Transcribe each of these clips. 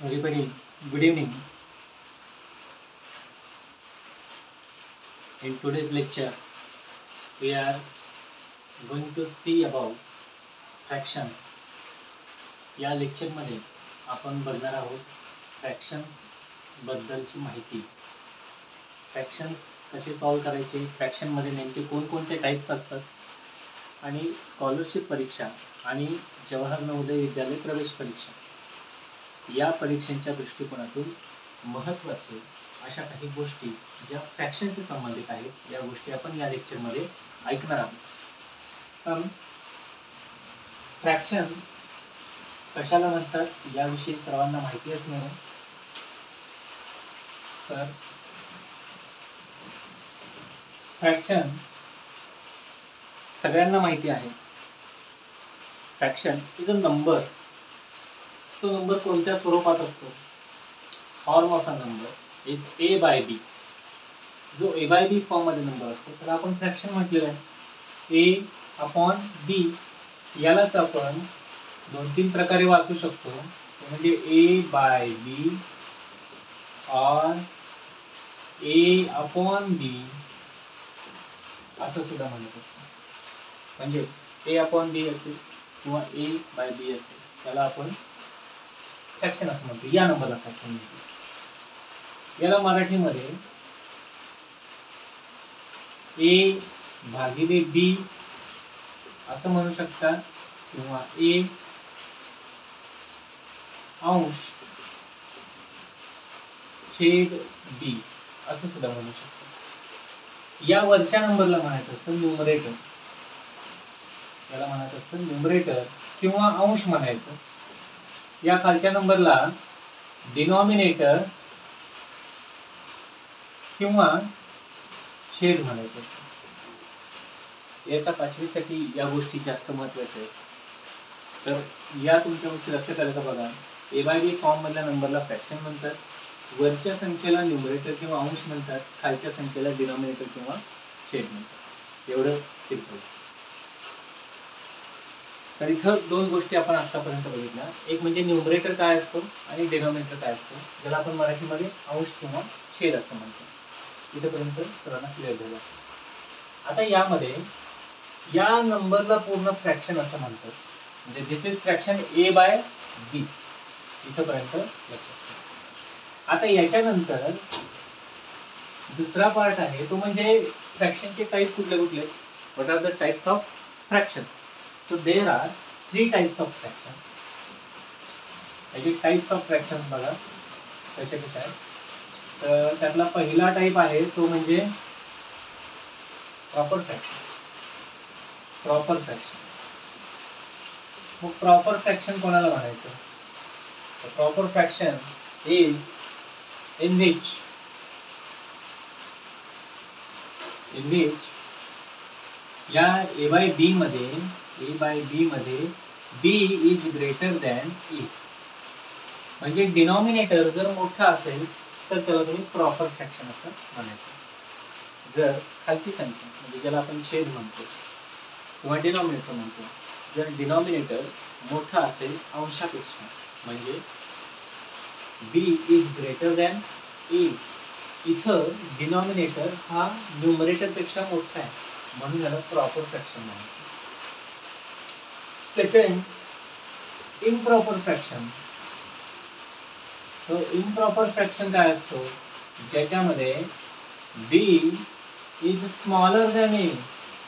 Everybody, good evening. In today's lecture, we are going to see about fractions. या लेक्चरमध्ये आपण बघणार आहोत फ्रॅक्शन्स बद्दलची माहिती. फ्रॅक्शन्स कसे सॉल्व करायचे, फ्रॅक्शनमध्ये नेमके कोणकोणते टाईप्स असतात आणि स्कॉलरशिप परीक्षा आणि जवाहर नवोदय विद्यालय प्रवेश परीक्षा या परीक्षांच्या दृष्टिकोनातून महत्त्वाचे अशा काही गोष्टी ज्या फ्रॅक्शनशी संबंधित आहेत या गोष्टी आपण या लेक्चरमध्ये ऐकणार आहोत. फ्रॅक्शन कशाला म्हणतात याविषयी सर्वांना माहिती असणार आहे. तर फ्रॅक्शन सगळ्यांना माहिती आहे. Fraction is a number. तो नंबर कोणत्या स्वरूपात असतो? Form of a number is A by B. जो ए बाय बी फॉर्म मध्ये नंबर असतो त्याला आपण फ्रॅक्शन म्हटलेलं आहे. ए अपॉन बी यालाच आपण 2-3 प्रकारे वाचू शकतो. म्हणजे ए बाय बी और ए अपॉन बी असं सुद्धा म्हणत असतो. म्हणजे ए अपॉन बी असेल किंवा ए बाय बी असेल त्याला आपण फ्रॅक्शन असं म्हणतो. या नंबरला फ्रॅक्शन म्हणतो. याला मराठीमध्ये ए भागिले बी असं म्हणू शकता किंवा ए अंश छेद बी असं सुद्धा म्हणू शकतो. या वरच्या नंबरला म्हणायचं असतं न्यूमरेटर. याला म्हणायचं असतं न्यूमरेटर किंवा अंश म्हणायचं. या खालच्या नंबरला डिनॉमिनेटर किंवा छेद म्हणायचं असतं. इयत्ता 5वी साठी या गोष्टी जास्त महत्त्वाच्या आहेत. तर या तुमच्या गोष्टी लक्षात आल्या का बघा. ए बाय बी फॉर्म मधल्या नंबरला फ्रॅक्शन म्हणतात. वरच्या संख्येला न्यूमरेटर किंवा अंश म्हणतात. खालच्या संख्येला डिनॉमिनेटर किंवा छेद म्हणतात. एवढं सिंपल. तर इथं 2 गोष्टी आपण आतापर्यंत बघितल्या. एक म्हणजे न्यूमरेटर काय असतो आणि डिनॉमिनेटर काय असतो, ज्याला आपण मराठीमध्ये अंश किंवा छेद असं म्हणतो. इथेपर्यंत सर्वांना क्लिअर झालं असेल. आता यामध्ये या नंबरला पूर्ण फ्रॅक्शन असं म्हणतात. म्हणजे दिस इज फ्रॅक्शन ए बाय बी. इथेपर्यंत लक्षात. आता याच्यानंतर दुसरा पार्ट आहे तो म्हणजे फ्रॅक्शनचे टाईप कुठले कुठले. What are the types of fractions. So there are 3 types of fractions. याचे टाइप्स ऑफ फ्रॅक्शन्स बघा कसे कसे आहेत. तर त्यातला पहिला टाइप आहे तो म्हणजे प्रॉपर फ्रॅक्शन. Proper fraction. मग प्रॉपर फ्रॅक्शन कोणाला म्हणायचं? Proper fraction is in which या ए बाय बी मध्ये बी इज ग्रेटर दॅन ए. म्हणजे डिनॉमिनेटर जर मोठा असेल तर त्याला तुम्ही प्रॉपर फ्रॅक्शन असं म्हणायचं. जर खालची संख्या म्हणजे ज्याला आपण छेद म्हणतो किंवा डिनॉमिनेटर म्हणतो, जर डिनॉमिनेटर मोठा असेल अंशापेक्षा म्हणजे बी इज ग्रेटर दॅन ए, इथं डिनॉमिनेटर हा न्यूमरेटर पेक्षा मोठा आहे म्हणून याला प्रॉपर फ्रॅक्शन म्हणायचं. Second, improper fraction. तो इम्प्रॉपर फ्रॅक्शन काय असतो? ज्याच्यामध्ये बी इज स्मॉलर दॅन ए,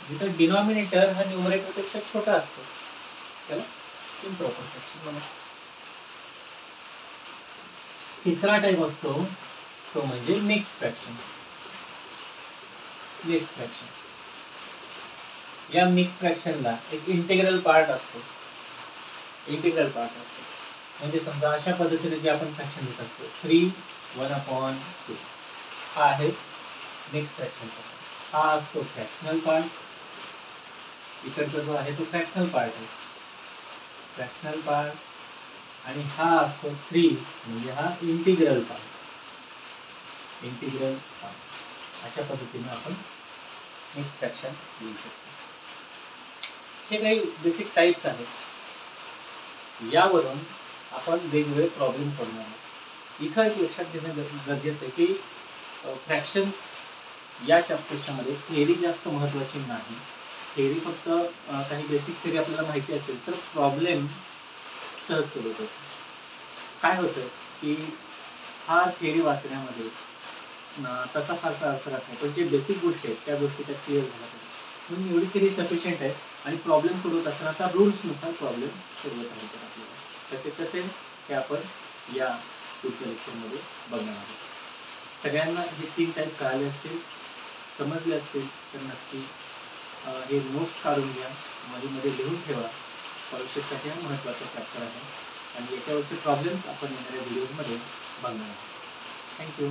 जिथं डिनॉमिनेटर हा न्यूमरेटर पेक्षा छोटा असतो त्याला इम्प्रॉपर फ्रॅक्शन म्हणतात. तिसरा टाइप असतो तो म्हणजे मिक्स फ्रॅक्शन. Mix fraction. या मिक्स फ्रॅक्शनला एक इंटिग्रल पार्ट असतो. इंटिग्रल पार्ट असतो म्हणजे समजा अशा पद्धतीने जे आपण फ्रॅक्शन लिहित असतो 3/1/2 हा आहे मिक्स फ्रॅक्शनचा. हा असतो फ्रॅक्शनल पार्ट. इकडचा जो आहे तो फ्रॅक्शनल पार्ट आहे. फ्रॅक्शनल पार्ट आणि हा असतो 3 म्हणजे हा इंटिग्रल पार्ट. Integral part. अशा पद्धतीने आपण मिक्स फ्रॅक्शन लिहू शकतो. हे काही बेसिक टाइप्स आहेत. यावरून आपण वेगवेगळे प्रॉब्लेम सोडवणार आहोत. इथं एक लक्षात घेणं गरजेचं आहे की फ्रॅक्शन्स या चॅप्टरच्या मध्ये थेअरी जास्त महत्त्वाची नाही. थेअरी फक्त काही बेसिक थेअरी आपल्याला माहिती असेल तर प्रॉब्लेम सहज सोडवतो. काय होतं की हा थेअरी वाचण्यामध्ये तसा फारसा अर्थ राहत नाही, पण जे बेसिक गोष्टी आहेत त्या गोष्टी त्यात क्लिअर झाल्या पाहिजे. म्हणून एवढी थेअरी सफिशियंट आहे. आणि प्रॉब्लेम सोडवत असताना आता रूल्सनुसार प्रॉब्लेम सोडवत राहायचे आपल्याला. तर ते कसे हे आपण या पुढच्या लेक्चरमध्ये बघणार आहोत. सगळ्यांना हे 3 टाईप कळाले असतील, समजले असतील तर नक्की हे नोट्स काढून घ्या, मध्ये लिहून ठेवा. स्कॉलरशिपसाठी हा महत्त्वाचा चॅप्टर आहे आणि याच्यावरचे प्रॉब्लेम्स आपण येणाऱ्या व्हिडिओजमध्ये बघणार आहोत. थँक्यू.